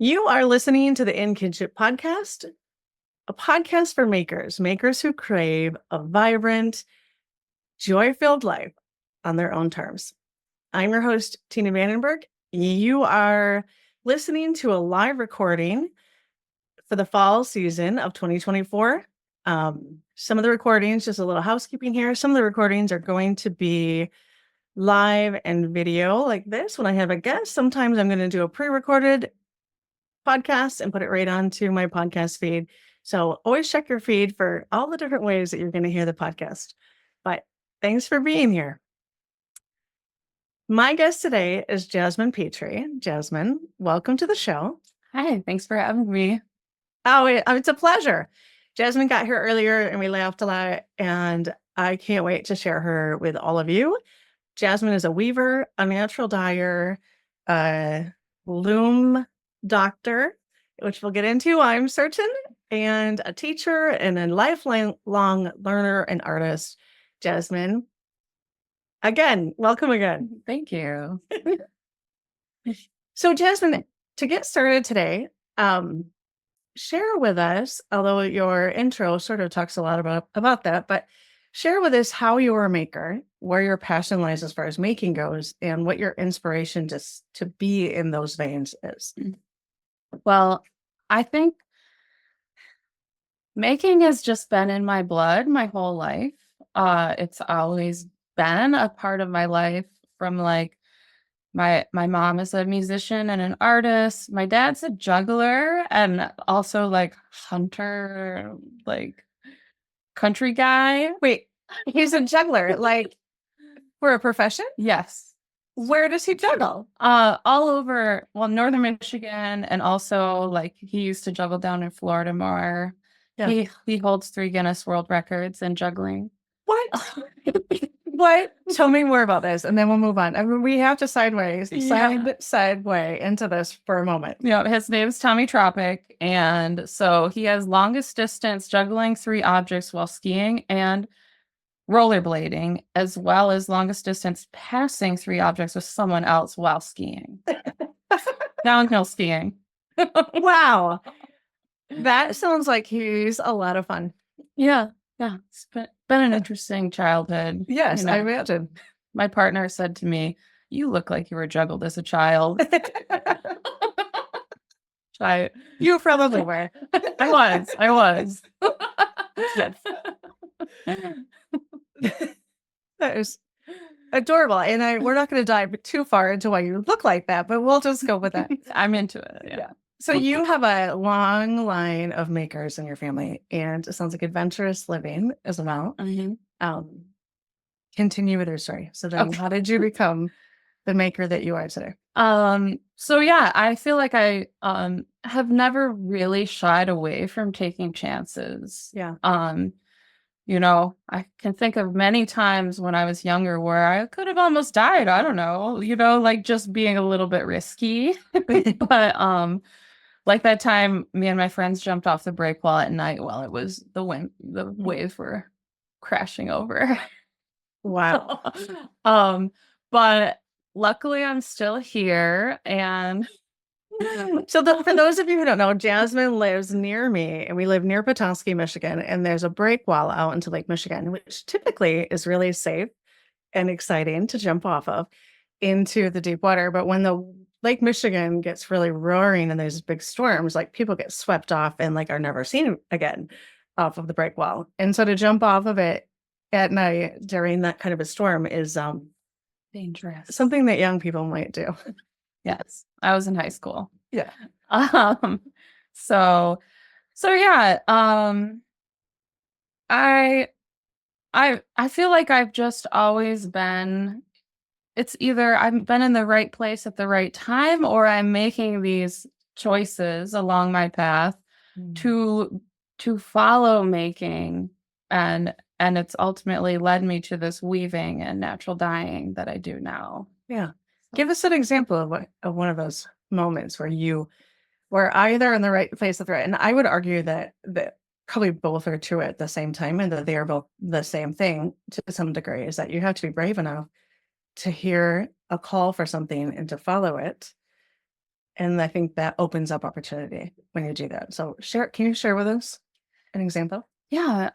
You are listening to the In Kinship podcast, a podcast for makers who crave a vibrant, joy-filled life on their own terms. I'm your host, Tina Vandenberg. You are listening to a live recording for the fall season of 2024. Some of the recordings, just a little housekeeping here, some of the recordings are going to be live and video like this when I have a guest. Sometimes I'm going to do a pre-recorded podcast and put it right onto my podcast feed. So always check your feed for all the different ways that you're going to hear the podcast. But thanks for being here. My guest today is Jasmine Petrie. Jasmine, welcome to the show. Hi, thanks for having me. Oh, it's a pleasure. Jasmine got here earlier and we laughed a lot, and I can't wait to share her with all of you. Jasmine is a weaver, a natural dyer, a loom doctor, which we'll get into, I'm certain, and a teacher and a lifelong learner and artist. Jasmine, again, welcome again. Thank you. So, Jasmine, to get started today, share with us, although your intro sort of talks a lot about that, but share with us how you're a maker, where your passion lies as far as making goes, and what your inspiration to be in those veins is. Well, I think making has just been in my blood my whole life. It's always been a part of my life from like my mom is a musician and an artist. My dad's a juggler and also like hunter, like country guy. Wait, he's a juggler, like for a profession? Yes. Where does he juggle? All over, well, northern Michigan, and also like he used to juggle down in Florida more. Yeah. He holds 3 Guinness World Records in juggling. What? What? Tell me more about this, and then we'll move on. I mean, we have to sideway into this for a moment. Yeah, his name's Tommy Tropic, and so he has longest distance juggling 3 objects while skiing and rollerblading, as well as longest distance passing 3 objects with someone else while skiing. Downhill skiing. Wow. That sounds like he's a lot of fun. Yeah. It's been an interesting childhood. Yes, I imagine. My partner said to me, "You look like you were juggled as a child." You probably were. I was. Yes. That is adorable. And we're not going to dive too far into why you look like that, but we'll just go with that. I'm into it. Yeah. So you have a long line of makers in your family, and it sounds like adventurous living as well. Mm-hmm. Continue with your story. So then how did you become the maker that you are today? So yeah, I feel like I have never really shied away from taking chances. Yeah. I can think of many times when I was younger where I could have almost died. I don't know, like just being a little bit risky. But like that time me and my friends jumped off the break wall at night while it was the waves were crashing over. Wow. But luckily I'm still here. And so for those of you who don't know, Jasmine lives near me, and we live near Petoskey, Michigan, and there's a break wall out into Lake Michigan, which typically is really safe and exciting to jump off of into the deep water. But when the Lake Michigan gets really roaring and there's big storms, like people get swept off and like are never seen again off of the break wall. And so to jump off of it at night during that kind of a storm is dangerous. Something that young people might do. Yes, I was in high school. Yeah. So yeah. I feel like I've just always been. It's either I've been in the right place at the right time, or I'm making these choices along my path to follow making, and it's ultimately led me to this weaving and natural dyeing that I do now. Yeah. Give us an example of one of those moments where you were either in the right place at the right. And I would argue that probably both are true at the same time, and that they are both the same thing to some degree, is that you have to be brave enough to hear a call for something and to follow it. And I think that opens up opportunity when you do that. So can you share with us an example? Yeah.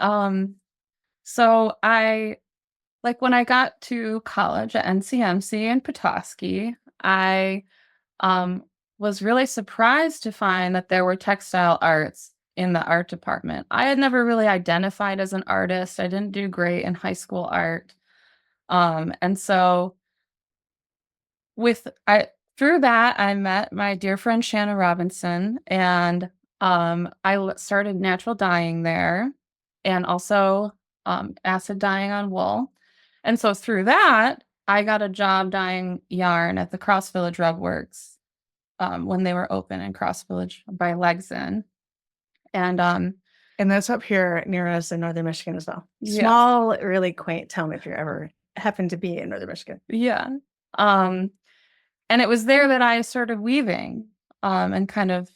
So when I got to college at NCMC in Petoskey, I was really surprised to find that there were textile arts in the art department. I had never really identified as an artist. I didn't do great in high school art. And so with I through that, I met my dear friend Shanna Robinson, and started natural dyeing there, and also acid dyeing on wool. And so through that, I got a job dyeing yarn at the Cross Village Rug Works when they were open in Cross Village by Legson. And And that's up here near us in Northern Michigan as well. Yes. Small, really quaint town if you ever happen to be in Northern Michigan. Yeah. And it was there that I started weaving, and kind of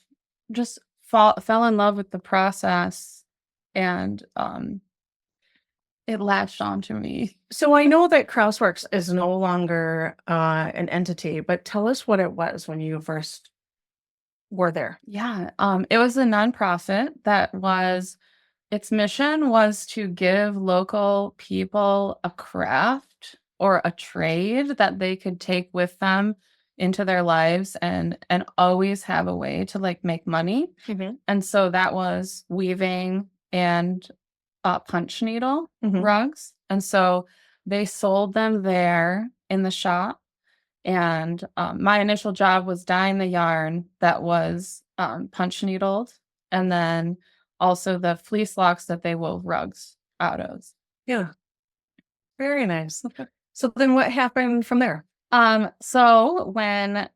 just fell in love with the process, and it latched onto me. So I know that Crossworks is no longer an entity, but tell us what it was when you first were there. Yeah. It was a nonprofit its mission was to give local people a craft or a trade that they could take with them into their lives and always have a way to like make money. Mm-hmm. And so that was weaving and punch needle Mhm. rugs. And so they sold them there in the shop. And my initial job was dyeing the yarn that was punch needled, and then also the fleece locks that they wove rugs out of. Yeah. Very nice. So then what happened from there? So when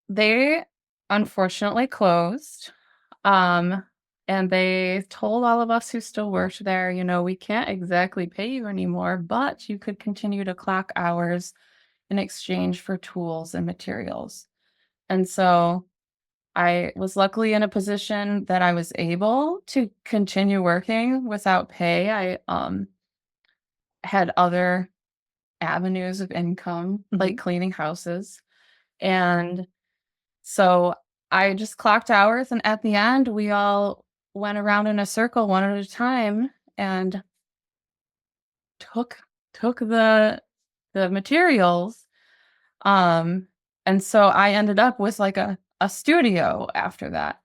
they unfortunately closed, and they told all of us who still worked there, we can't exactly pay you anymore, but you could continue to clock hours in exchange for tools and materials. And so I was luckily in a position that I was able to continue working without pay. I had other avenues of income, like cleaning houses. And so I just clocked hours, and at the end, we all went around in a circle one at a time and took the materials. And so I ended up with like a studio after that,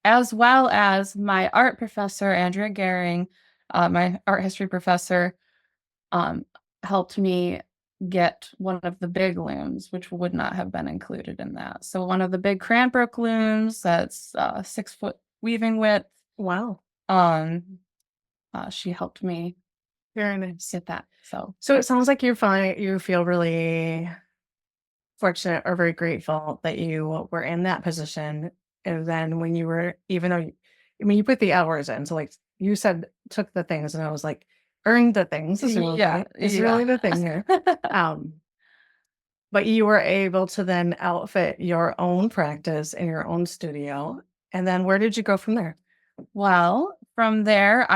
as well as my art professor, Andrea Gehring, my art history professor, helped me get one of the big looms, which would not have been included in that. So one of the big Cranbrook looms that's 6-foot weaving width. Wow. She helped me Very nice. get that. So it sounds like you feel really fortunate or very grateful that you were in that position. And then when you were, even though, you put the hours in. So like you said, took the things, and I was like, earned the things. Is really the thing here. But you were able to then outfit your own practice in your own studio. And then where did you go from there? Well, from there,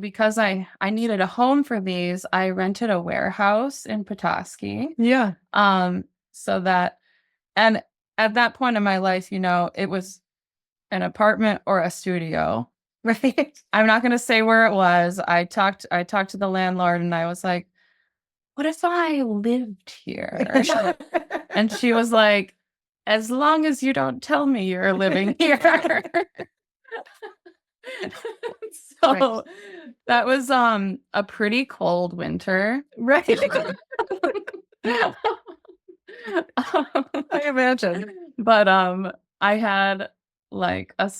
because I needed a home for these, I rented a warehouse in Petoskey. Yeah. So that, and at that point in my life, it was an apartment or a studio. Right. I'm not going to say where it was. I talked to the landlord, and I was like, what if I lived here? And she was like, as long as you don't tell me you're living here. So that was a pretty cold winter. Right. I imagine. But I had like a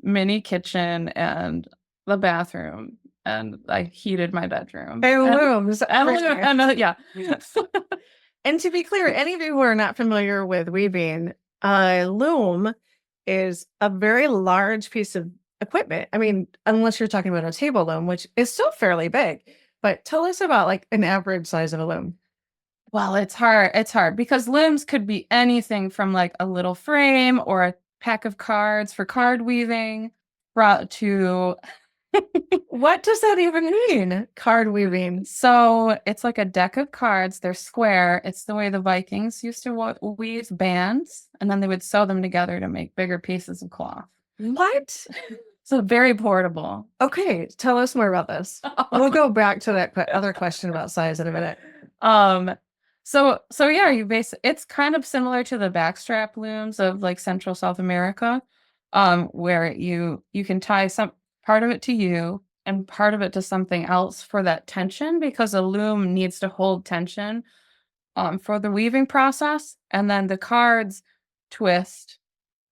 mini kitchen and the bathroom, and I heated my bedroom. And looms. Yeah. And to be clear, any of you who are not familiar with weaving, loom is a very large piece of equipment. I mean, unless you're talking about a table loom, which is still fairly big. But tell us about like an average size of a loom. Well, it's hard. It's hard because looms could be anything from like a little frame or a pack of cards for card weaving, to What does that even mean? Card weaving. So it's like a deck of cards. They're square. It's the way the Vikings used to weave bands, and then they would sew them together to make bigger pieces of cloth. What? So very portable. Okay, tell us more about this. We'll go back to that other question about size in a minute. So yeah, it's kind of similar to the backstrap looms of like Central South America, where you can tie some part of it to you and part of it to something else for that tension, because a loom needs to hold tension for the weaving process, and then the cards twist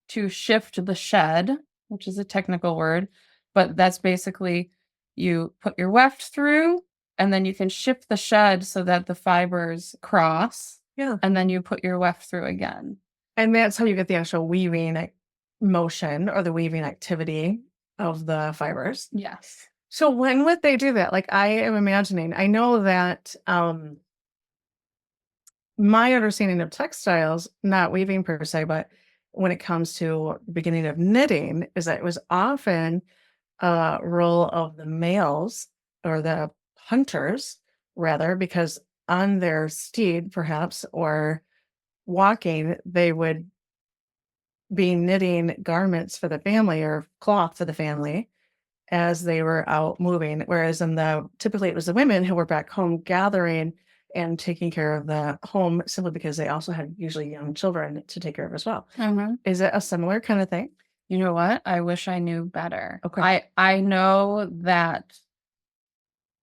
to shift the shed, which is a technical word, but that's basically you put your weft through and then you can shift the shed so that the fibers cross. Yeah. And then you put your weft through again. And that's how you get the actual weaving motion or the weaving activity of the fibers. Yes. So when would they do that? Like, I am imagining, I know that my understanding of textiles, not weaving per se, but when it comes to the beginning of knitting, is that it was often a role of the males or the hunters, rather, because on their steed, perhaps, or walking, they would be knitting garments for the family or cloth for the family as they were out moving. Whereas typically it was the women who were back home gathering and taking care of the home, simply because they also had usually young children to take care of as well. Mm-hmm. Is it a similar kind of thing? You know what? I wish I knew better. Okay. I know that,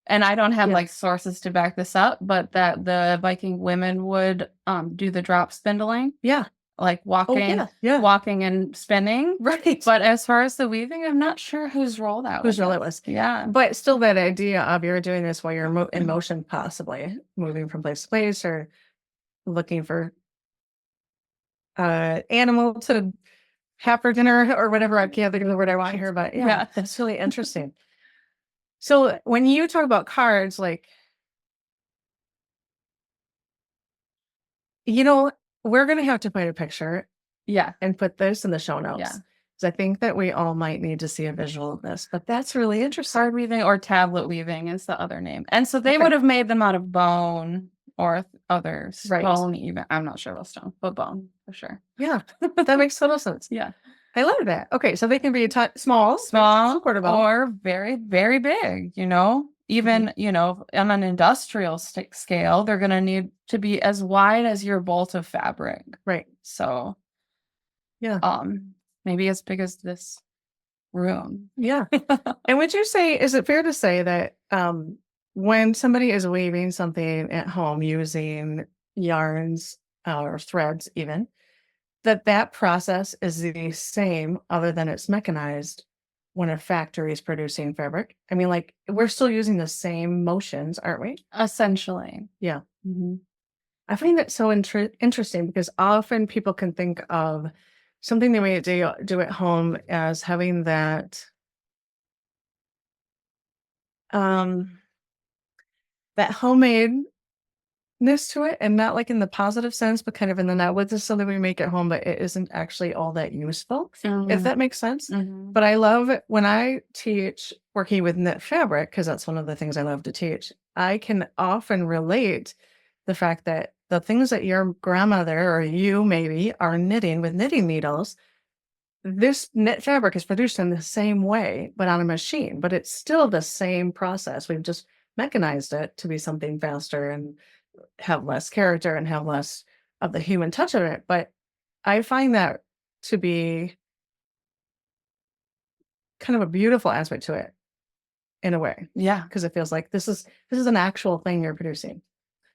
and I don't have like sources to back this up, but that the Viking women would do the drop spindling. Yeah. Like walking and spinning. Right. But as far as the weaving, I'm not sure whose role that was. Whose role it was. Yeah. But still that idea of you're doing this while you're in motion, possibly moving from place to place or looking for animal to have for dinner or whatever. I can't think of the word I want here, but yeah. That's really interesting. So when you talk about cards, like, we're going to have to put a picture. Yeah. And put this in the show notes. Yeah. Because I think that we all might need to see a visual of this, but that's really interesting. Card weaving or tablet weaving is the other name. And so they would have made them out of bone or other stone even. I'm not sure about stone, but bone for sure. Yeah. That makes total sense. Yeah. I love that. Okay. So they can be small, portable, or very, very big, even, on an industrial scale, they're going to need to be as wide as your bolt of fabric. Right. So, yeah. Maybe as big as this room. Yeah. And would you say, is it fair to say that when somebody is weaving something at home using yarns or threads even, that process is the same other than it's mechanized when a factory is producing fabric? I mean, like, we're still using the same motions, aren't we? Essentially. Yeah. Mm-hmm. I find that so interesting because often people can think of something they may do at home as having that that homemadeness to it, and not like in the positive sense, but kind of in the now, this is something we make at home, but it isn't actually all that useful, if that makes sense. Mm-hmm. But I love it when I teach working with knit fabric, because that's one of the things I love to teach. I can often relate the fact that the things that your grandmother or you maybe are knitting with knitting needles, this knit fabric is produced in the same way, but on a machine, but it's still the same process. We've just mechanized it to be something faster and have less character and have less of the human touch of it. But I find that to be kind of a beautiful aspect to it in a way. Yeah. Because it feels like this is an actual thing you're producing.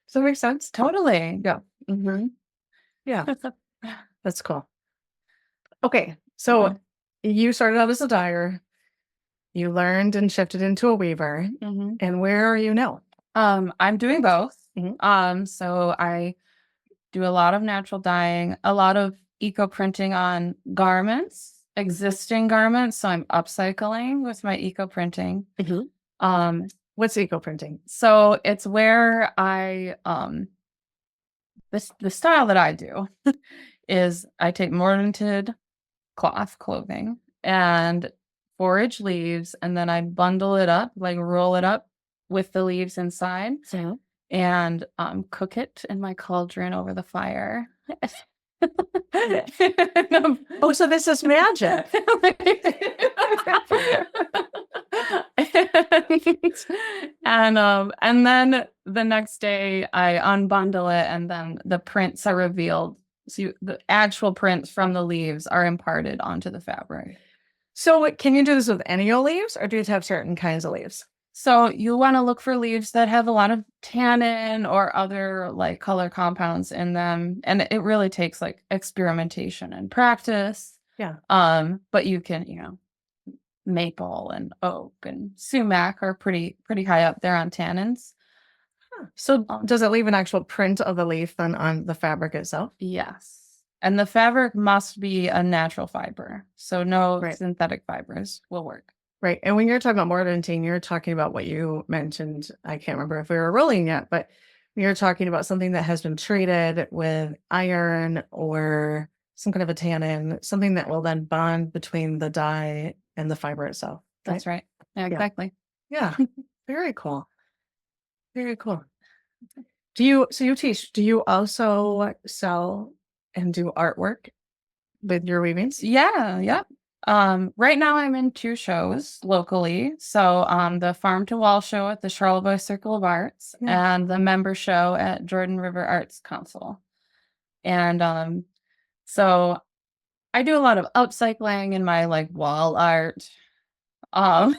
Does that make sense? Totally. Yeah. Mm-hmm. Yeah. That's cool. Okay. So you started out as a dyer. You learned and shifted into a weaver. Mm-hmm. And where are you now? I'm doing both. Mm-hmm. So I do a lot of natural dyeing, a lot of eco printing on garments, existing garments. So I'm upcycling with my eco printing. Mm-hmm. What's eco printing? So it's where I the style that I do is I take mortared clothing, and forage leaves, and then I bundle it up, like roll it up with the leaves inside, and cook it in my cauldron over the fire. Oh, so this is magic. And then the next day I unbundle it, and then the prints are revealed. So the actual prints from the leaves are imparted onto the fabric. So can you do this with any old leaves, or do you have certain kinds of leaves? So you want to look for leaves that have a lot of tannin or other like color compounds in them. And it really takes like experimentation and practice. Yeah. But you can, maple and oak and sumac are pretty high up there on tannins. So does it leave an actual print of the leaf then on the fabric itself? Yes. And the fabric must be a natural fiber. So no synthetic fibers will work. Right. And when you're talking about mordanting, you're talking about what you mentioned. I can't remember if we were rolling yet, but you're talking about something that has been treated with iron or some kind of a tannin, something that will then bond between the dye and the fiber itself. Right? That's right. Yeah, exactly. Yeah. Very cool. Very cool. You teach, do you also sell and do artwork with your weavings? Yeah. Right now I'm in 2 shows locally. So the Farm to Wall show at the Charlevoix Circle of Arts and the member show at Jordan River Arts Council. And so I do a lot of upcycling in my like wall art. And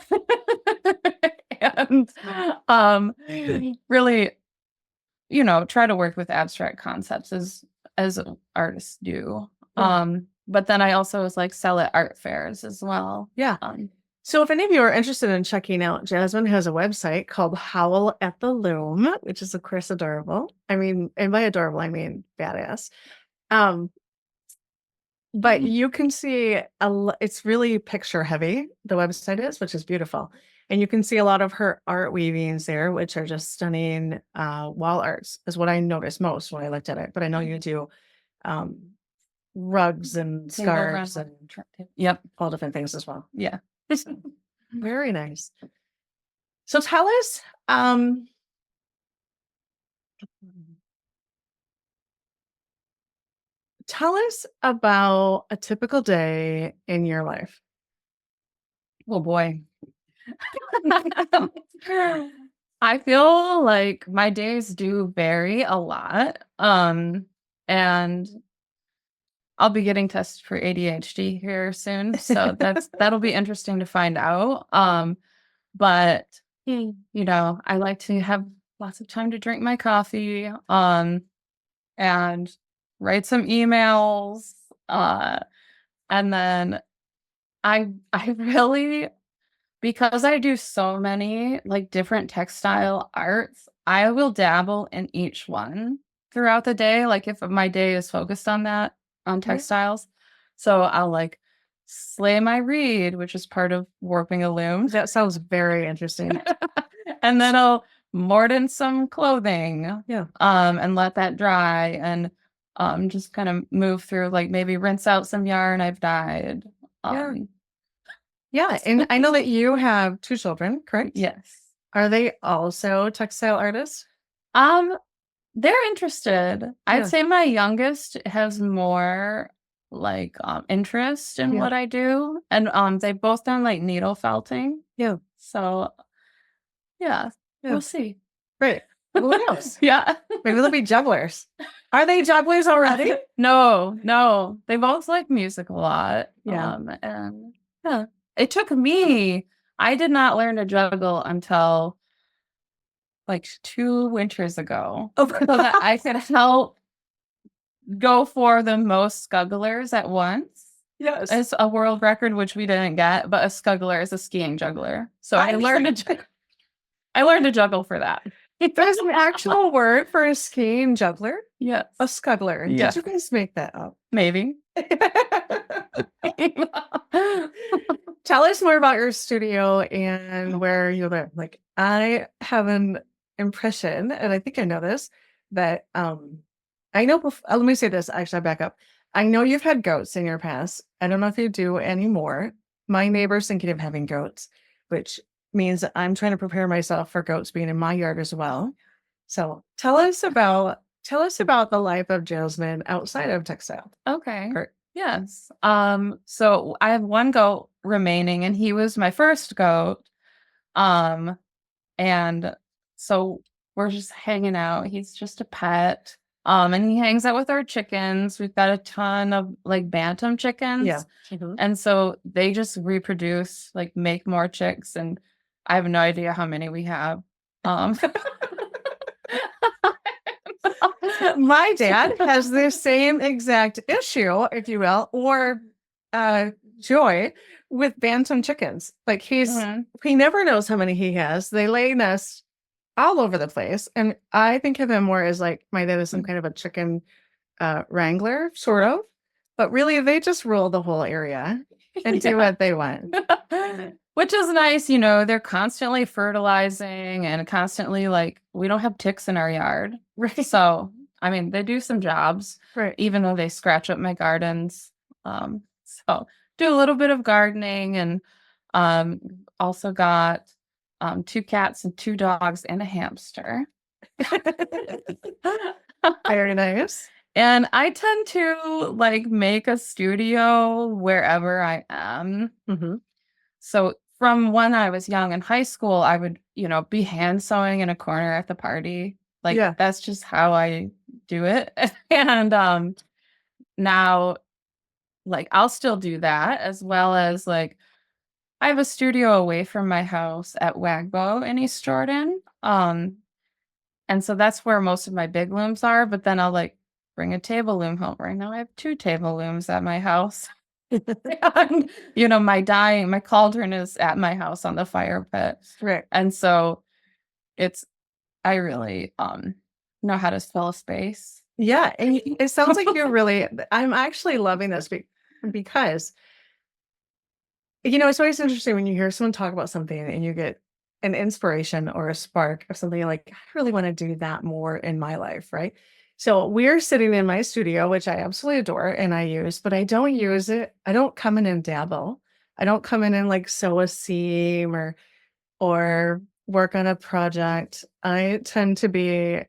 really, try to work with abstract concepts as artists do. But then I also sell at art fairs as well. Yeah. So if any of you are interested in checking out, Jasmine has a website called Howl at the Loom, which is of course adorable. I mean, and by adorable, I mean badass. But you can see it's really picture heavy. The website is, which is beautiful. And you can see a lot of her art weavings there, which are just stunning wall arts is what I noticed most when I looked at it. But I know you do rugs and scarves and all different things as well. Yeah. Very nice. So tell us, about a typical day in your life. Oh boy. I feel like my days do vary a lot. And I'll be getting tested for ADHD here soon. So that'll be interesting to find out. But I like to have lots of time to drink my coffee, and write some emails. And then I really, because I do so many different textile arts, I will dabble in each one throughout the day. Like if my day is focused on that, on textiles. So I'll slay my reed, which is part of warping a loom. That sounds very interesting. And then I'll morden some clothing. Yeah. And let that dry and just kind of move through, maybe rinse out some yarn I've dyed. Yeah. And I know that you have 2 children, correct? Yes. Are they also textile artists? They're interested. I'd say my youngest has more interest in what I do. And they've both done needle felting. Yeah. So we'll see. Great. Who knows? Yeah. Maybe they'll be jugglers. Are they jugglers already? No. They both like music a lot. Yeah. And it took me, I did not learn to juggle until 2 winters ago. So that I could help go for the most scugglers at once. Yes. It's a world record, which we didn't get, but a scuggler is a skiing juggler. So I learned to juggle for that. There's an actual word for a skiing juggler? Yes. A scuggler. Yeah. Did you guys make that up? Maybe. Tell us more about your studio and where you live. I have an impression, and I think I know this, that I know let me say this, actually I back up. I know you've had goats in your past. I don't know if you do anymore, my neighbor's thinking of having goats, which means that I'm trying to prepare myself for goats being in my yard as well. So tell us about the life of Jasmine outside of textile. Okay. Or, Yes. So I have one goat remaining, and he was my first goat. And so we're just hanging out. He's just a pet. And he hangs out with our chickens. We've got a ton of like bantam chickens. yeah. Mhm. And so they just reproduce, like make more chicks, and I have no idea how many we have. My dad has the same exact issue, if you will, or joy with bantam chickens. Like he never knows how many he has. They lay nests all over the place. And I think of him more as like my dad is some kind of a chicken wrangler, sort of. But really they just rule the whole area and do what they want. Which is nice, you know, they're constantly fertilizing and constantly like we don't have ticks in our yard. Right. So I mean, they do some jobs, Right. even though they scratch up my gardens. So do a little bit of gardening, and also got 2 cats and 2 dogs and a hamster. Very nice. And I tend to like make a studio wherever I am. Mm-hmm. So from when I was young in high school, I would, you know, be hand sewing in a corner at the party. Like that's just how I do it. And now like I'll still do that, as well as like I have a studio away from my house at Wagbo in East Jordan. And so that's where most of my big looms are, but then I'll like bring a table loom home. Right now I have 2 table looms at my house. And, you know, my cauldron is at my house on the fire pit. Right. And so I really know how to fill a space. Yeah. And it sounds like I'm actually loving this because, you know, it's always interesting when you hear someone talk about something and you get an inspiration or a spark of something like, I really want to do that more in my life. Right. So we're sitting in my studio, which I absolutely adore and I use, but I don't use it. I don't come in and dabble. I don't come in and like sew a seam or work on a project. I tend to be,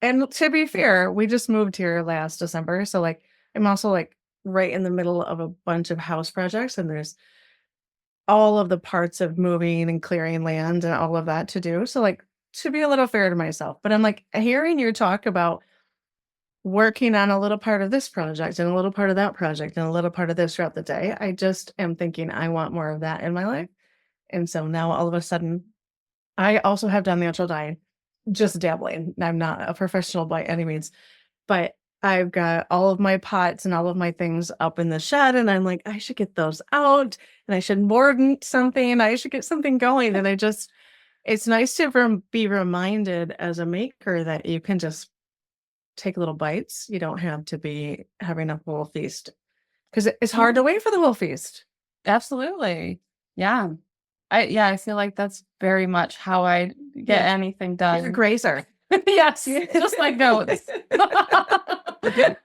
and to be fair, we just moved here last December. So like, I'm also like right in the middle of a bunch of house projects, and there's all of the parts of moving and clearing land and all of that to do. So like, to be a little fair to myself, but I'm like hearing you talk about working on a little part of this project and a little part of that project and a little part of this throughout the day. I just am thinking I want more of that in my life. And so now all of a sudden, I also have done natural dyeing, just dabbling. I'm not a professional by any means, but I've got all of my pots and all of my things up in the shed, and I'm like, I should get those out and I should mordant something. I should get something going. And it's nice to be reminded as a maker that you can just take little bites. You don't have to be having a full feast, because it's hard to wait for the whole feast. Absolutely. Yeah. I feel like that's very much how I get anything done. You're a grazer. Yes, just like goats. I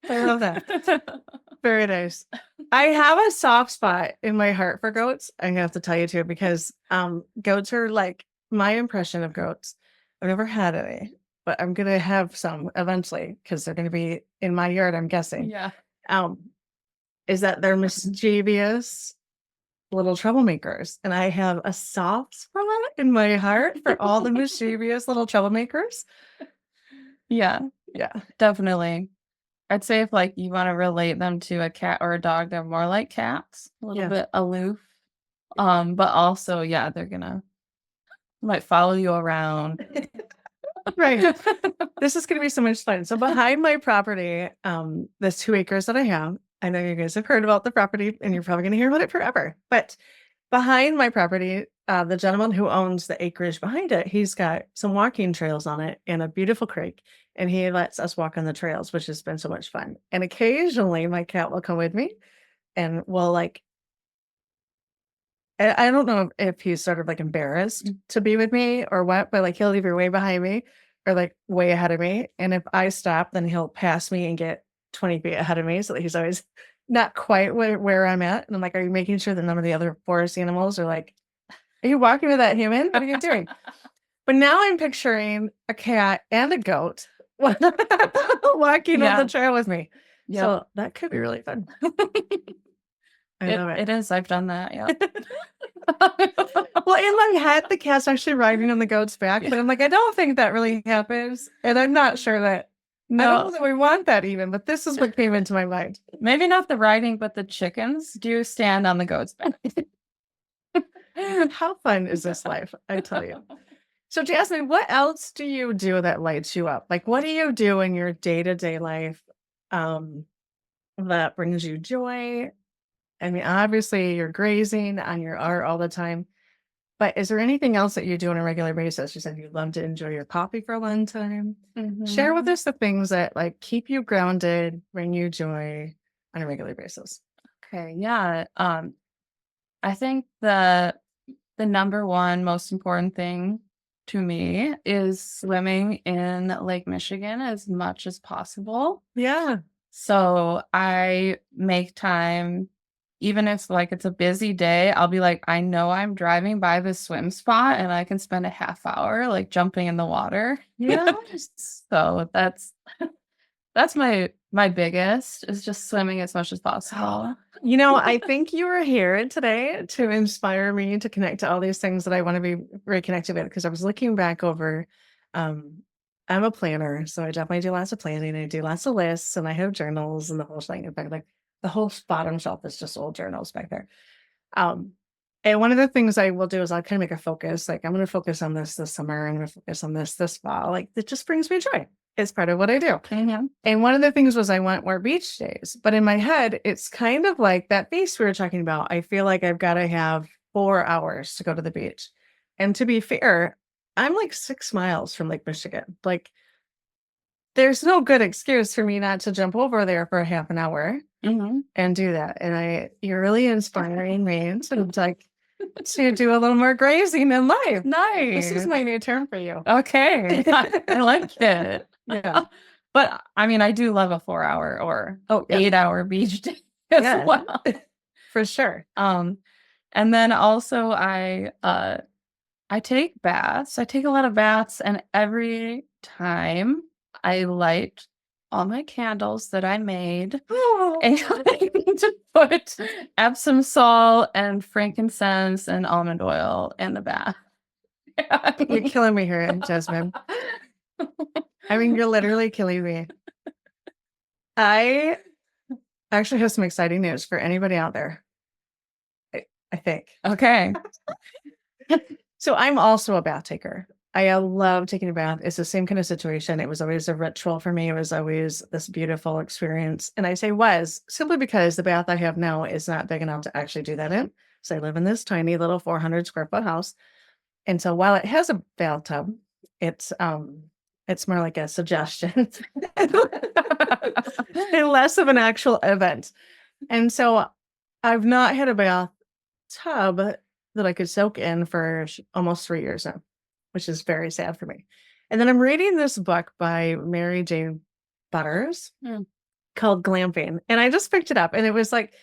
love that. Very nice. I have a soft spot in my heart for goats. I'm gonna have to tell you too, because goats are like my impression of goats. I've never had any, but I'm gonna have some eventually because they're gonna be in my yard, I'm guessing. Yeah. Is that they're mischievous little troublemakers, and I have a soft spot in my heart for all the mischievous little troublemakers. Yeah, definitely. I'd say if like you want to relate them to a cat or a dog, they're more like cats, a little bit aloof. But also, they're might follow you around. Right. This is gonna be so much fun. So behind my property, there's 2 acres that I have. I know you guys have heard about the property and you're probably gonna hear about it forever. But behind my property, the gentleman who owns the acreage behind it, he's got some walking trails on it and a beautiful creek. And he lets us walk on the trails, which has been so much fun. And occasionally my cat will come with me and will like, I don't know if he's sort of like embarrassed to be with me or what, but like he'll either way behind me or like way ahead of me. And if I stop, then he'll pass me and get 20 feet ahead of me. So that he's always not quite where I'm at. And I'm like, are you making sure that none of the other forest animals are like, are you walking with that human? What are you doing? But now I'm picturing a cat and a goat walking on the trail with me. Yep. So that could be really fun. I love it. It is. I've done that. Yeah. Well, in my head, the cat's actually riding on the goat's back, but I'm like, I don't think that really happens. And I'm not sure that, I don't know that we want that even, but this is what came into my mind. Maybe not the riding, but the chickens do stand on the goat's back. How fun is this life? I tell you. So, Jasmine, what else do you do that lights you up? Like, what do you do in your day-to-day life that brings you joy? I mean, obviously, you're grazing on your art all the time, but is there anything else that you do on a regular basis? You said you love to enjoy your coffee for a long time. Share with us the things that like keep you grounded, bring you joy on a regular basis. Okay, yeah. I think the number one most important thing to me is swimming in Lake Michigan as much as possible. Yeah. So I make time, even if like it's a busy day, I'll be like, I know I'm driving by this swim spot and I can spend a half hour like jumping in the water. Yeah. So that's my biggest is just swimming as much as possible. You know, I think you were here today to inspire me to connect to all these things that I want to be very connected with, because I was looking back over, I'm a planner, so I definitely do lots of planning. I do lots of lists and I have journals and the whole thing. In fact, like the whole bottom shelf is just old journals back there. And one of the things I will do is I'll kind of make a focus, like I'm going to focus on this summer, and I'm going to focus on this fall. Like it just brings me joy. It's part of what I do. And one of the things was I want more beach days, but in my head, it's kind of like that beach we were talking about. I feel like I've got to have 4 hours to go to the beach. And to be fair, I'm like 6 miles from Lake Michigan. Like there's no good excuse for me not to jump over there for a half an hour and do that. And you're really inspiring me. So it's like, to do a little more grazing in life. Nice. This is my new term for you. Okay. I like it. Yeah. But I mean, I do love a 4-hour or 8-hour beach day as well. For sure. And then also I take baths. I take a lot of baths, and every time I light all my candles that I made, and I need to put Epsom salt and frankincense and almond oil in the bath. You're killing me here, Jasmine. I mean, you're literally killing me. I actually have some exciting news for anybody out there. I think. Okay. So I'm also a bath taker. I love taking a bath. It's the same kind of situation. It was always a ritual for me. It was always this beautiful experience. And I say was simply because the bath I have now is not big enough to actually do that in. So I live in this tiny little 400 square foot house. And so while it has a bathtub, it's more like a suggestion and less of an actual event. And so I've not had a bathtub that I could soak in for almost 3 years now, which is very sad for me. And then I'm reading this book by Mary J. Butters called Glamping. And I just picked it up, and it was like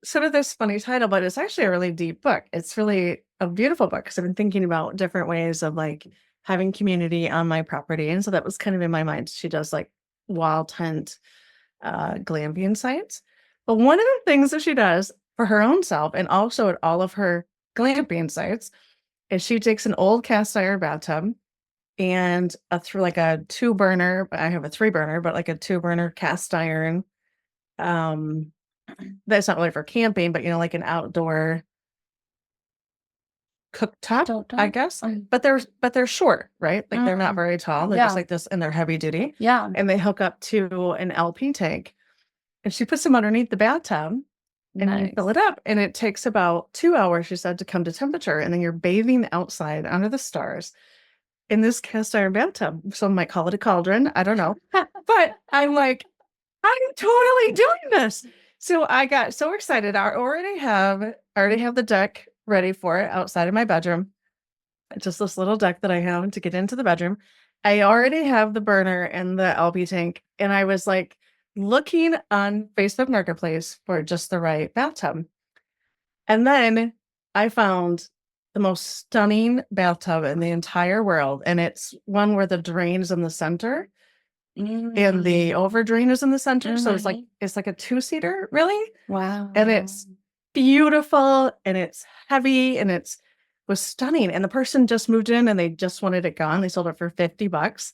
sort of this funny title, but it's actually a really deep book. It's really a beautiful book because I've been thinking about different ways of like having community on my property. And so that was kind of in my mind. She does like wall tent glamping sites. But one of the things that she does for her own self and also at all of her glamping sites is she takes an old cast iron bathtub and through like a 2-burner, I have a 3-burner, but like a 2-burner cast iron. That's not really for camping, but you know, like an outdoor cooktop, I guess. But they're short, right? Like they're not very tall. They're just like this, and they're heavy duty. Yeah. And they hook up to an LP tank. And she puts them underneath the bathtub and you fill it up. And it takes about 2 hours, she said, to come to temperature. And then you're bathing outside under the stars in this cast iron bathtub. Some might call it a cauldron. I don't know. But I'm like, I'm totally doing this. So I got so excited. I already have the deck ready for it outside of my bedroom. Just this little deck that I have to get into the bedroom. I already have the burner and the LP tank. And I was like, looking on Facebook Marketplace for just the right bathtub. And then I found the most stunning bathtub in the entire world. And it's one where the drain is in the center and the over drain is in the center. So it's like a 2-seater, really. Wow. And it's beautiful and it's heavy and was stunning. And the person just moved in and they just wanted it gone. They sold it for $50.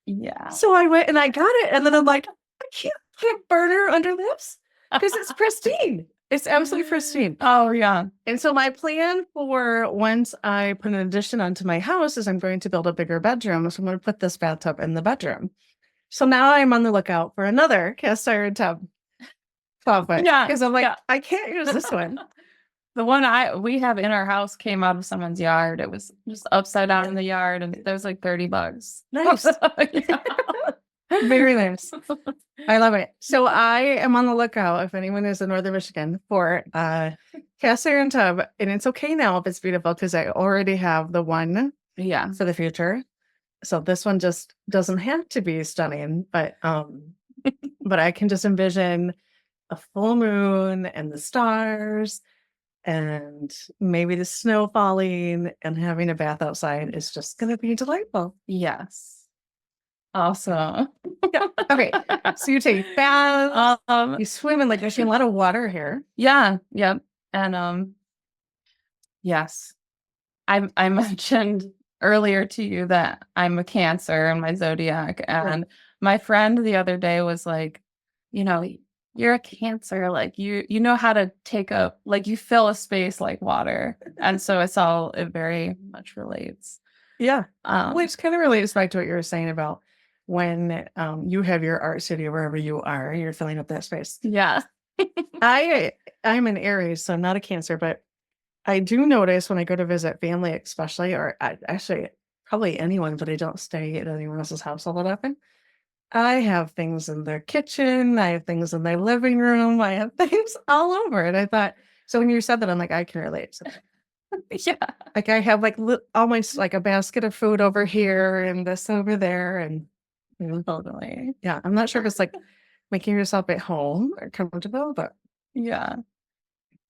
Yeah. So I went and I got it. And then I'm like, I can't put a burner under this because it's pristine. It's absolutely pristine. Oh, yeah. And so my plan for once I put an addition onto my house is I'm going to build a bigger bedroom. So I'm going to put this bathtub in the bedroom. So now I'm on the lookout for another cast iron tub. Yeah. Because I'm like, I can't use this one. The one we have in our house came out of someone's yard. It was just upside down in the yard, and there was like $30. Nice. Very nice. I love it. So I am on the lookout, if anyone is in Northern Michigan, for a cast iron tub. And it's okay now if it's beautiful because I already have the one for the future. So this one just doesn't have to be stunning, but I can just envision a full moon and the stars and maybe the snow falling and having a bath outside is just going to be delightful. Yes. Awesome. Yeah. Okay. So you take baths, you swim in like there's a lot of water here. Yeah. Yep. And yes. I mentioned earlier to you that I'm a Cancer in my zodiac, and my friend the other day was like, you're a Cancer, like you know how to take up, like you fill a space like water. And so it very much relates. Yeah. Which kind of relates back to what you were saying about when you have your art studio wherever you are, you're filling up that space. Yeah. I'm an Aries, so I'm not a Cancer, but I do notice when I go to visit family, especially, or actually probably anyone, but I don't stay at anyone else's house all that often. I have things in their kitchen. I have things in their living room. I have things all over. And I thought, so when you said that, I'm like, I can relate to that. Yeah. Like I have like almost like a basket of food over here and this over there. And totally. Yeah. I'm not sure if it's like making yourself at home or comfortable, but yeah.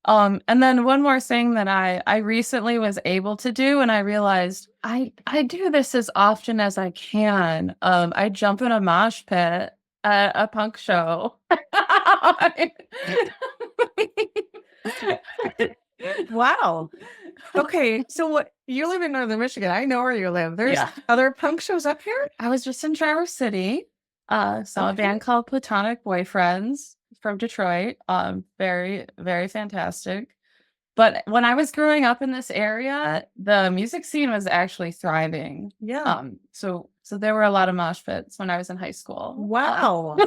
And then one more thing that I recently was able to do, and I realized I do this as often as I can. I jump in a mosh pit at a punk show. Wow. Okay. So what, you live in Northern Michigan. I know where you live. There's other punk shows up here? I was just in Traverse City. Saw a band called Platonic Boyfriends from Detroit. Very, very fantastic. But when I was growing up in this area, the music scene was actually thriving. Yeah. So there were a lot of mosh pits when I was in high school. Wow.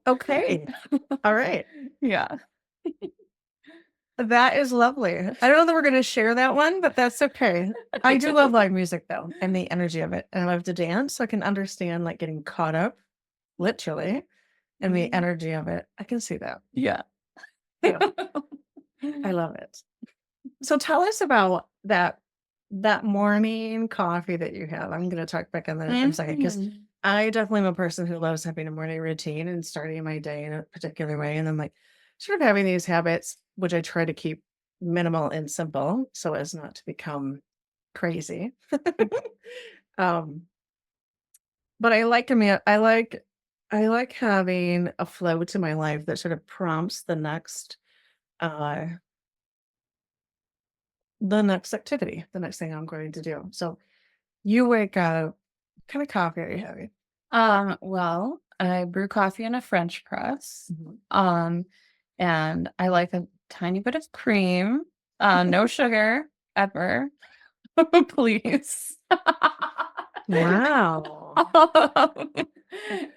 Okay. All right. Yeah. That is lovely. I don't know that we're going to share that one, but that's okay. I do love live music though, and the energy of it. And I love to dance, so I can understand like getting caught up, literally, and the energy of it. I can see that. Yeah. I love it. So tell us about that morning coffee that you have. I'm going to talk back on that in a second because I definitely am a person who loves having a morning routine and starting my day in a particular way. And I'm like sort of having these habits, which I try to keep minimal and simple so as not to become crazy. But I like having a flow to my life that sort of prompts the next activity, the next thing I'm going to do. So you wake up, what kind of coffee are you having? Well, I brew coffee in a French press. And I like a tiny bit of cream, no sugar ever, please. Wow.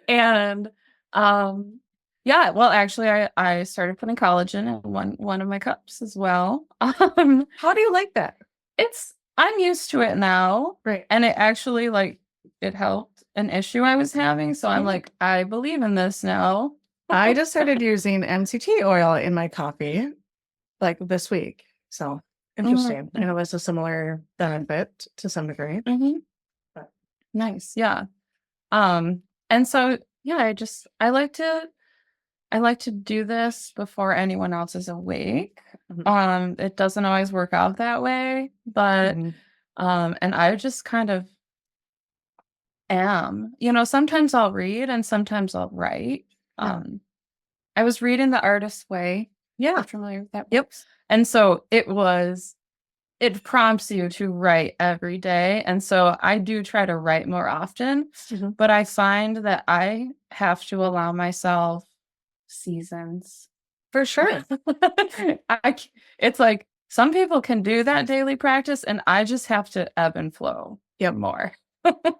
And yeah, well, actually, I started putting collagen in one of my cups as well. How do you like that? I'm used to it now, Right. and it actually it helped an issue I was having. So I'm like, I believe in this now. I just started using MCT oil in my coffee like this week. So interesting. I know it's a similar benefit to some degree. But nice. Yeah. And so, yeah, I like to I like to do this before anyone else is awake. Mhm. It doesn't always work out that way, but Mhm. and I just kind of am. Sometimes I'll read and sometimes I'll write. Yeah. I was reading The Artist's Way. Yeah. You're familiar with that book? Yep. And so it prompts you to write every day. And so I do try to write more often, Mhm. but I find that I have to allow myself seasons. For sure. It's like some people can do that daily practice, and I just have to ebb and flow Yep. more.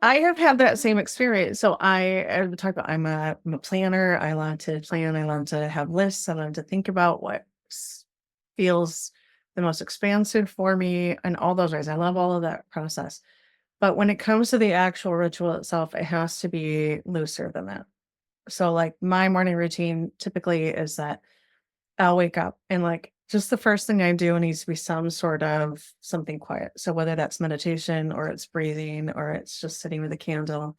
I have had that same experience. So I talk about I'm a planner. I love to plan. I love to have lists. I love to think about what feels the most expansive for me and all those ways. I love all of that process. But when it comes to the actual ritual itself, it has to be looser than that. So like my morning routine typically is that I'll wake up and like just the first thing I do needs to be some sort of something quiet. So whether that's meditation or it's breathing or it's just sitting with a candle,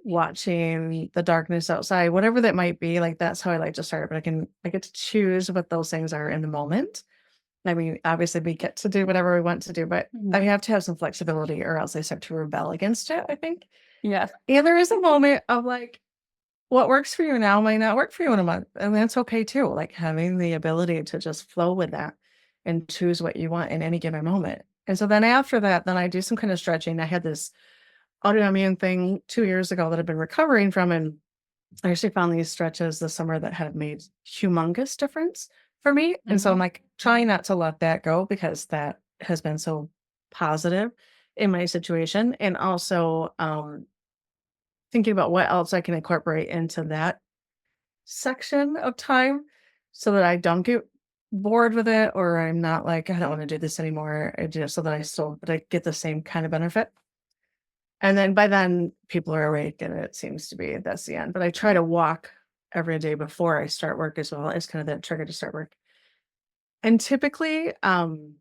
watching the darkness outside, whatever that might be, like that's how I like to start. But I get to choose what those things are in the moment. I mean, obviously we get to do whatever we want to do, but I have to have some flexibility or else I start to rebel against it, I think. Yeah. And there is a moment of like, what works for you now might not work for you in a month. And that's okay too. Like having the ability to just flow with that and choose what you want in any given moment. And so then after that, then I do some kind of stretching. I had this autoimmune thing 2 years ago that I've been recovering from. And I actually found these stretches this summer that have made humongous difference for me. And so I'm like trying not to let that go because that has been so positive in my situation. And also thinking about what else I can incorporate into that section of time so that I don't get bored with it or I'm not like, I don't want to do this anymore. I just so that but I get the same kind of benefit. And then by then people are awake and it seems to be that's the end. But I try to walk every day before I start work as well as kind of that trigger to start work. And typically, and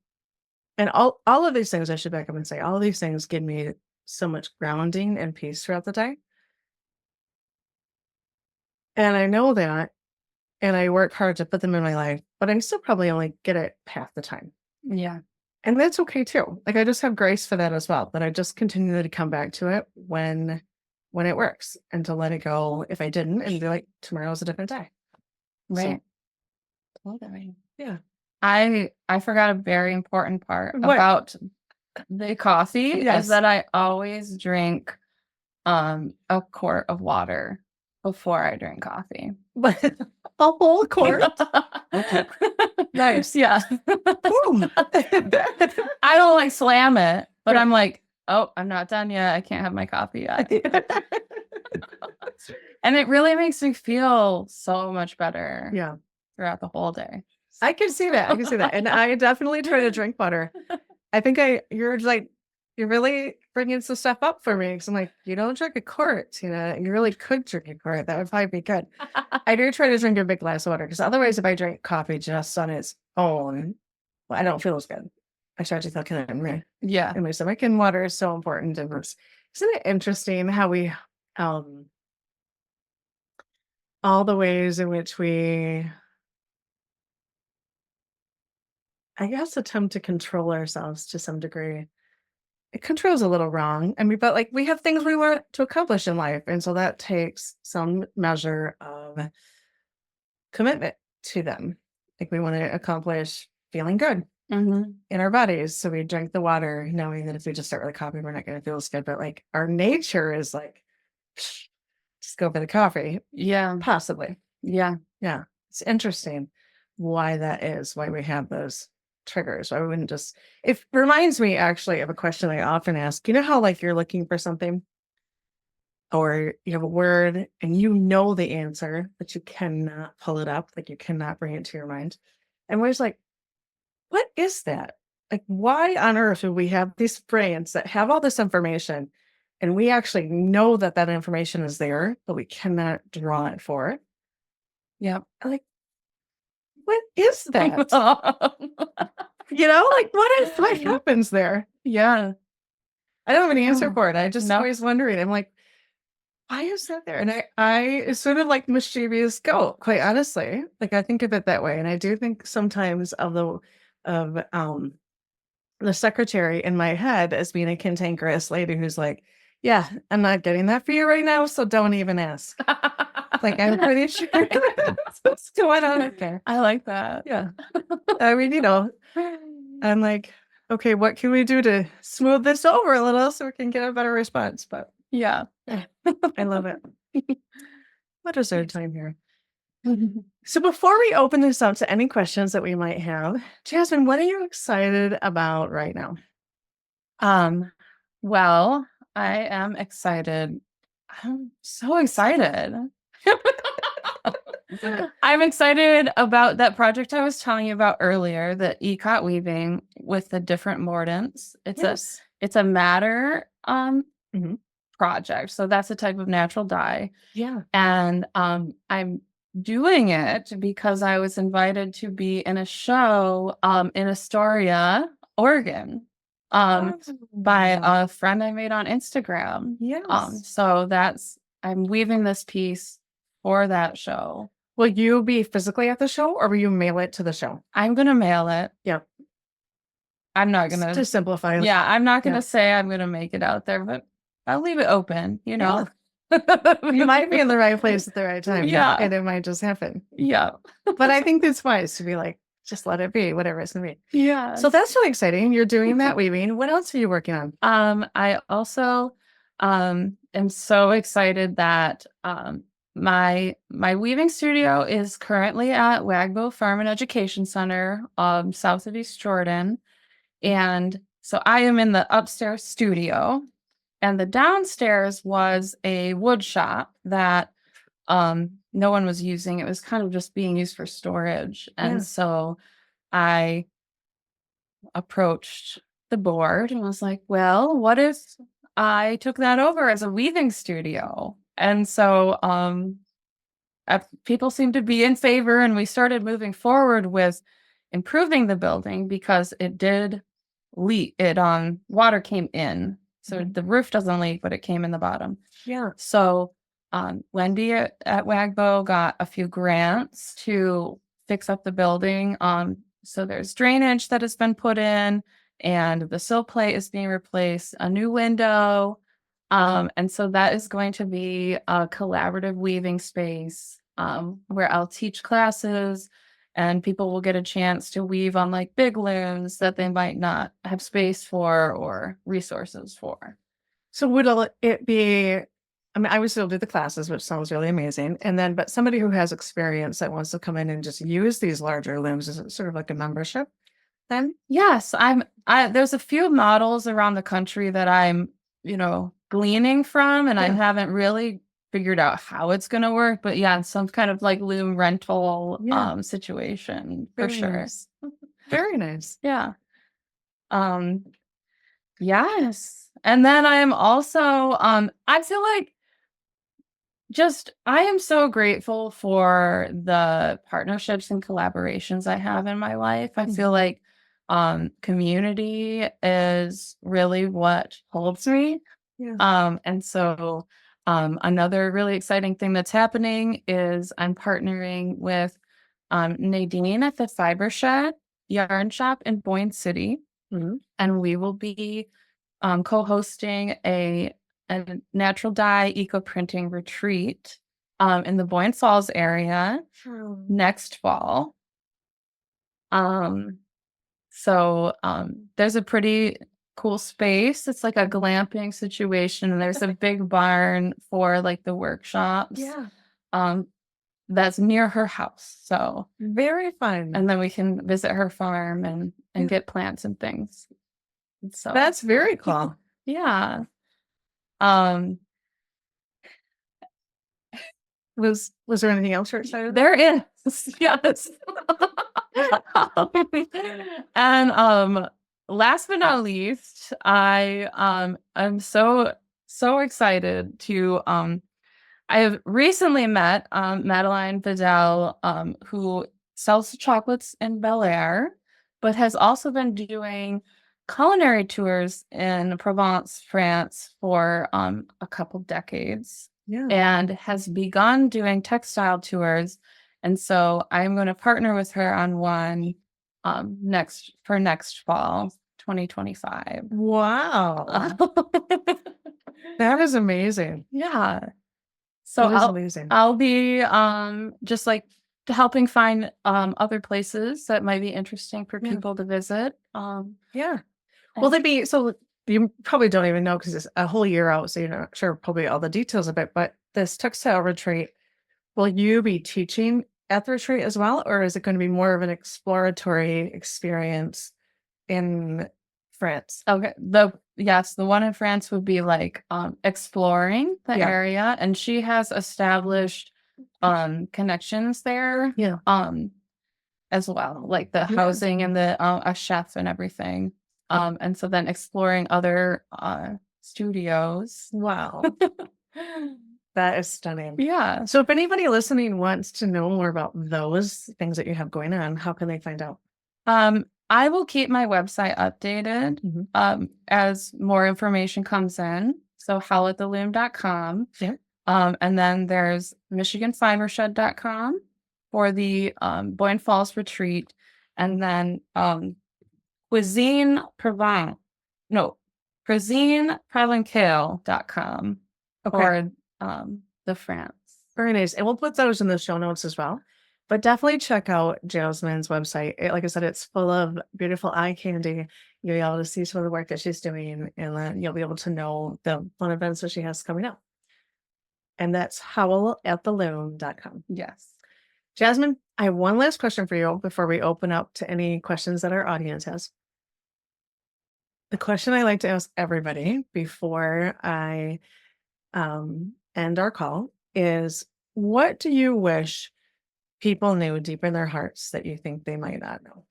all of these things I should back up and say all of these things give me so much grounding and peace throughout the day. And I know that and I work hard to put them in my life, but I still probably only get it half the time. Yeah. And that's okay too. Like I just have grace for that as well. But I just continue to come back to it when it works and to let it go if I didn't and be like, tomorrow's a different day. Right. So, Totally. yeah. I forgot a very important part What? about the coffee Yes. is that I always drink a quart of water before I drink coffee. But a whole quart. Nice. Yeah. Boom. I don't like slam it, but I'm like, oh, I'm not done yet. I can't have my coffee yet. And it really makes me feel so much better Yeah. throughout the whole day. I can see that. I can see that. And I definitely try to drink water. I think you're really bringing some stuff up for me. Cause I'm like, you don't drink a quart, you really could drink a quart. That would probably be good. I do try to drink a big glass of water because otherwise, if I drink coffee just on its own, well, I don't feel as good. I start to feel kind of meh Yeah. in my stomach, and water is so important. And isn't it interesting how we, all the ways in which we, I guess, attempt to control ourselves to some degree. It controls a little wrong. I mean, but like we have things we want to accomplish in life. And so that takes some measure of commitment to them. Like we want to accomplish feeling good in our bodies. So we drink the water, knowing that if we just start with coffee, we're not going to feel as good. But like our nature is like, just go for the coffee. Yeah. Possibly. Yeah. Yeah. It's interesting why that is, why we have those triggers. Why we wouldn't just, it reminds me actually of a question I often ask. You know how like you're looking for something or you have a word and you know the answer, but you cannot pull it up, like you cannot bring it to your mind. And we're just like, what is that? Like, why on earth would we have these brains that have all this information and we actually know that that information is there, but we cannot draw it for it? Yeah. Like, what is that? Like what happens there? Yeah. I don't have an answer for it. I just No. always wondering. I'm like, why is that there? And I it's sort of like mischievous goat, quite honestly. Like I think of it that way. And I do think sometimes of the secretary in my head as being a cantankerous lady who's like, yeah, I'm not getting that for you right now, so don't even ask. Like I'm pretty sure that's what's going on up there. I like that. Yeah. I mean, I'm like, okay, what can we do to smooth this over a little so we can get a better response? But Yeah. I love it. What is our time here? So before we open this up to any questions that we might have, Jasmine, what are you excited about right now? Well, I am excited. I'm so excited. I'm excited about that project I was telling you about earlier, the ECOT weaving with the different mordants. It's a madder Mhm. project. So that's a type of natural dye. Yeah. And I'm doing it because I was invited to be in a show in Astoria, Oregon, by a friend I made on Instagram. Yes. So I'm weaving this piece for that show. Will you be physically at the show or will you mail it to the show? I'm gonna mail it. Yep. I'm not gonna To simplify. Yeah, I'm not gonna Yeah. say I'm gonna make it out there, but I'll leave it open, You might be in the right place at the right time. Yeah. And it might just happen. Yeah. But I think it's wise to be like, just let it be, whatever it's gonna be. Yeah. So that's really exciting. You're doing that weaving. What else are you working on? I also am so excited that my weaving studio is currently at Wagbo Farm and Education Center, south of East Jordan. And so I am in the upstairs studio, and the downstairs was a wood shop that no one was using. It was kind of just being used for storage. And so I approached the board and was like, well, what if I took that over as a weaving studio? And so people seemed to be in favor, and we started moving forward with improving the building because it did leak. Water came in. So the roof doesn't leak, but it came in the bottom. Yeah. So Wendy at Wagbo got a few grants to fix up the building. So there's drainage that has been put in, and the sill plate is being replaced, a new window. And so that is going to be a collaborative weaving space where I'll teach classes, and people will get a chance to weave on like big looms that they might not have space for or resources for. So would it be, I mean, I would still do the classes, which sounds really amazing. And then, but somebody who has experience that wants to come in and just use these larger looms, is it sort of like a membership then? Yes, there's a few models around the country that I'm, gleaning from, and I haven't really figured out how it's going to work, but yeah, some kind of like loom rental situation for Very sure. nice. Very nice. Yeah. Yes. And then I am also I feel like I am so grateful for the partnerships and collaborations I have in my life. I feel like community is really what holds me. Yeah. And so another really exciting thing that's happening is I'm partnering with Nadine at the Fiber Shed Yarn Shop in Boyne City. Mhm. And we will be co-hosting a natural dye eco-printing retreat in the Boyne Falls area next fall. So there's a pretty cool space. It's like a glamping situation, and there's a big barn for like the workshops. That's near her house. So very fun. And then we can visit her farm and get plants and things. So that's very cool. Yeah. Was there anything else you're excited about? There is. Yes. And last but not least, I'm so excited to I have recently met Madeline Vidal, who sells chocolates in Bel Air, but has also been doing culinary tours in Provence, France for a couple decades. Yeah. and has begun doing textile tours. And so I'm going to partner with her on one next fall, 2025. Wow. That is amazing. Yeah. So That is amazing. I'll be just like helping find other places that might be interesting for Yeah. people to visit. Yeah. Will they be, so you probably don't even know because it's a whole year out, so you're not sure probably all the details of it, but this textile retreat, will you be teaching at the retreat as well, or is it going to be more of an exploratory experience in France? Okay. The one in France would be like exploring the Yeah. area, and she has established connections there. Yeah. As well, like the housing and the a chef and everything. And so then exploring other studios. Wow. That is stunning. Yeah. So if anybody listening wants to know more about those things that you have going on, how can they find out? I will keep my website updated as more information comes in. So howlattheloom.com. Yeah. And then there's michiganfibershed.com for the Boyne Falls retreat. And then cuisineprevencale.com for the France. Very nice. And we'll put those in the show notes as well. But definitely check out Jasmine's website. Like I said, it's full of beautiful eye candy. You'll be able to see some of the work that she's doing, and then you'll be able to know the fun events that she has coming up. And that's howlattheloom.com. Yes. Jasmine, I have one last question for you before we open up to any questions that our audience has. The question I like to ask everybody before I end our call is, what do you wish people knew deep in their hearts that you think they might not know?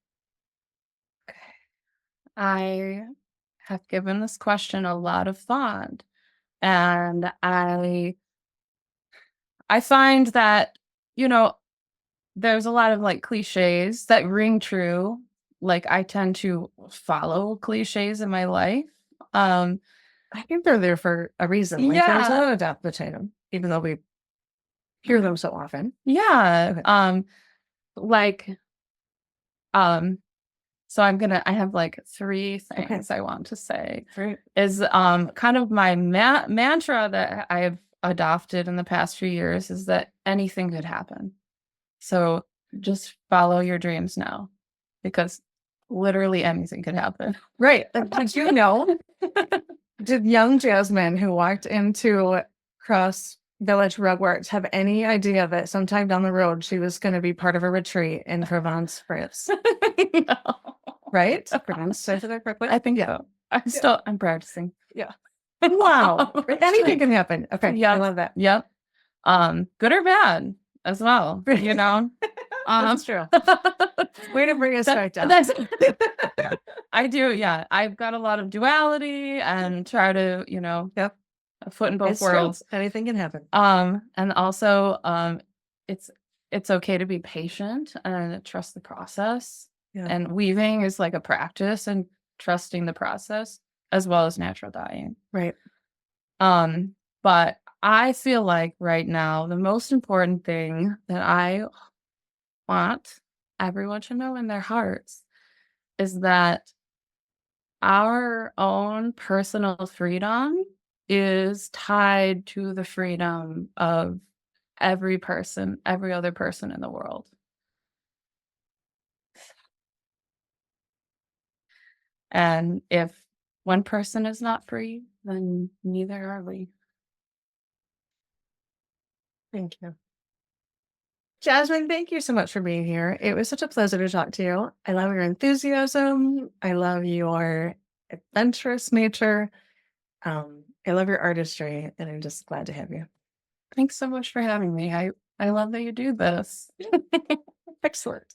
Okay. I have given this question a lot of thought, and I find that, there's a lot of like cliches that ring true. Like I tend to follow cliches in my life. I think they're there for a reason. Like there's a Yeah. lot of depth between them, even though we hear them so often. Yeah. Okay. So I have like three things I want to say. Great. Is kind of my mantra that I've adopted in the past few years is that anything could happen. So just follow your dreams now, because literally anything could happen. Right. Did you know, did young Jasmine, who walked into Cross Village Rugworks, have any idea that sometime down the road she was going to be part of a retreat in Provence, France? No. Right? Provence, did I say that correctly? I think so. I'm practicing. Yeah. Wow. Anything can happen. Okay. Yeah. I love that. Yep. Good or bad as well. That's true. Way to bring us right down. I do. Yeah. I've got a lot of duality and try to, Yep. a foot in both It's true. worlds. Anything can happen. And also, it's okay to be patient and trust the process. Yeah. And weaving is like a practice, and trusting the process as well as natural dyeing. Right. But I feel like right now the most important thing that I want everyone to know in their hearts is that our own personal freedom is tied to the freedom of every other person in the world. And if one person is not free, then neither are we. Thank you. Jasmine, thank you so much for being here. It was such a pleasure to talk to you. I love your enthusiasm. I love your adventurous nature. I love your artistry, and I'm just glad to have you. Thanks so much for having me. I love that you do this. Excellent.